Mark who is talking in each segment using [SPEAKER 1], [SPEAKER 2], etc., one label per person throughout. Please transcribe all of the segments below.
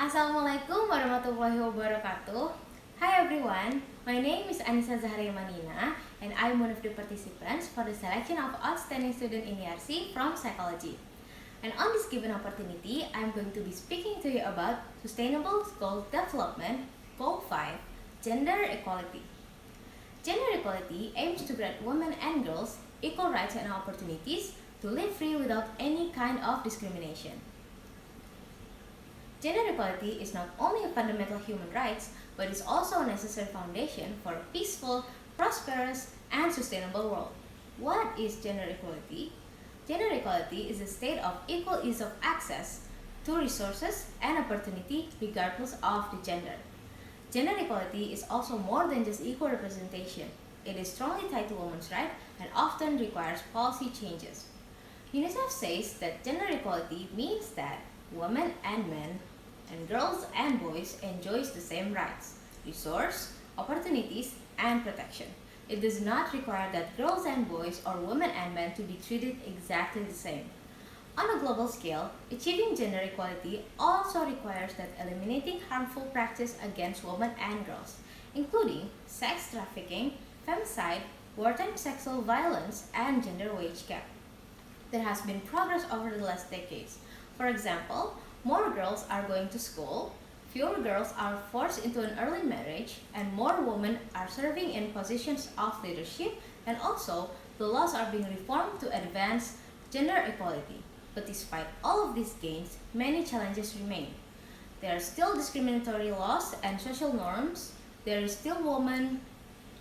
[SPEAKER 1] Assalamualaikum warahmatullahi wabarakatuh. Hi everyone, my name is Anissa Zahria Manina and I'm one of the participants for the selection of Outstanding Student in ERC from Psychology. And on this given opportunity, I'm going to be speaking to you about Sustainable Goal Development, Goal 5, Gender Equality. Gender equality aims to grant women and girls equal rights and opportunities to live free without any kind of discrimination. Gender equality is not only a fundamental human right, but is also a necessary foundation for a peaceful, prosperous, and sustainable world. What is gender equality? Gender equality is a state of equal ease of access to resources and opportunity regardless of the gender. Gender equality is also more than just equal representation. It is strongly tied to women's rights and often requires policy changes. UNICEF says that gender equality means that women and men and girls and boys enjoys the same rights, resources, opportunities, and protection. It does not require that girls and boys or women and men to be treated exactly the same. On a global scale, achieving gender equality also requires that eliminating harmful practice against women and girls, including sex trafficking, femicide, wartime sexual violence, and gender wage gap. There has been progress over the last decades. For example, more girls are going to school, fewer girls are forced into an early marriage, and more women are serving in positions of leadership, and also the laws are being reformed to advance gender equality. But despite all of these gains, many challenges remain. There are still discriminatory laws and social norms. There is still women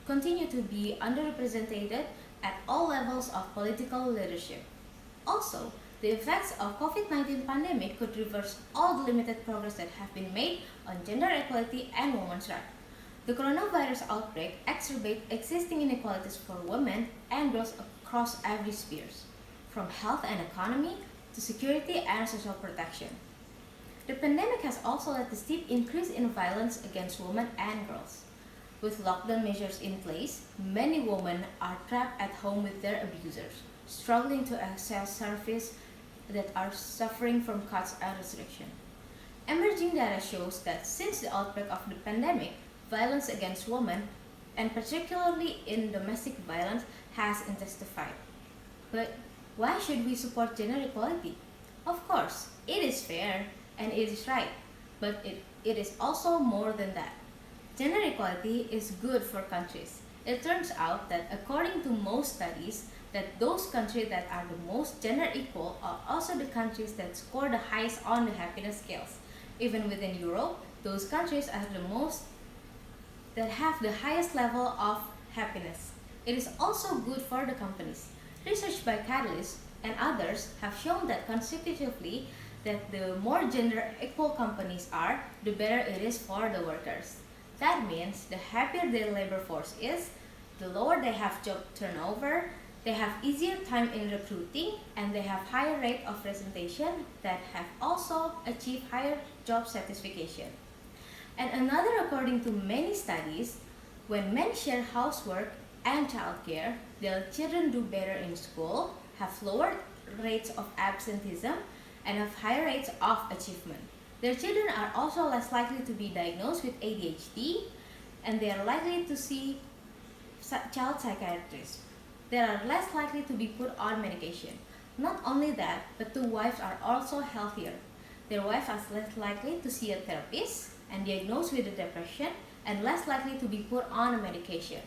[SPEAKER 1] continue to be underrepresented at all levels of political leadership. Also, the effects of COVID-19 pandemic could reverse all the limited progress that have been made on gender equality and women's rights. The coronavirus outbreak exacerbates existing inequalities for women and girls across every spheres, from health and economy to security and social protection. The pandemic has also led to steep increase in violence against women and girls. With lockdown measures in place, many women are trapped at home with their abusers, struggling to access services that are suffering from cuts and restriction. Emerging data shows that since the outbreak of the pandemic, violence against women, and particularly in domestic violence, has intensified. But why should we support gender equality? Of course, it is fair and it is right, but it is also more than that. Gender equality is good for countries. It turns out that according to most studies, that those countries that are the most gender equal are also the countries that score the highest on the happiness scales. Even within Europe, those countries are the most that have the highest level of happiness. It is also good for the companies. Research by Catalyst and others have shown that consecutively that the more gender equal companies are, the better it is for the workers. That means the happier their labor force is, the lower they have job turnover, they have easier time in recruiting, and they have higher rate of presentation that have also achieved higher job satisfaction. And another, according to many studies, when men share housework and childcare, their children do better in school, have lower rates of absenteeism, and have higher rates of achievement. Their children are also less likely to be diagnosed with ADHD, and they are likely to see child psychiatrists. They are less likely to be put on medication. Not only that, but the wives are also healthier. Their wife is less likely to see a therapist and diagnosed with a depression and less likely to be put on a medication.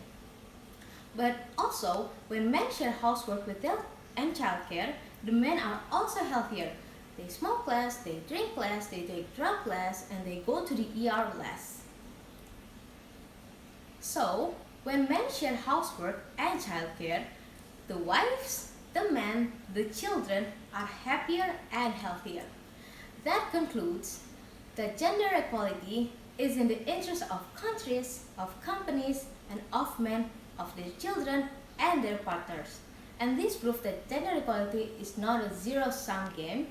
[SPEAKER 1] But also, when men share housework with them and childcare, the men are also healthier. They smoke less, they drink less, they take drugs less, and they go to the ER less. So, when men share housework and childcare, the wives, the men, the children are happier and healthier. That concludes that gender equality is in the interest of countries, of companies, and of men, of their children, and their partners. And this proves that gender equality is not a zero-sum game.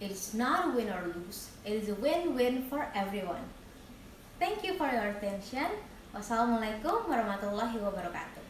[SPEAKER 1] It is not a win or lose. It is a win-win for everyone. Thank you for your attention. Wassalamualaikum warahmatullahi wabarakatuh.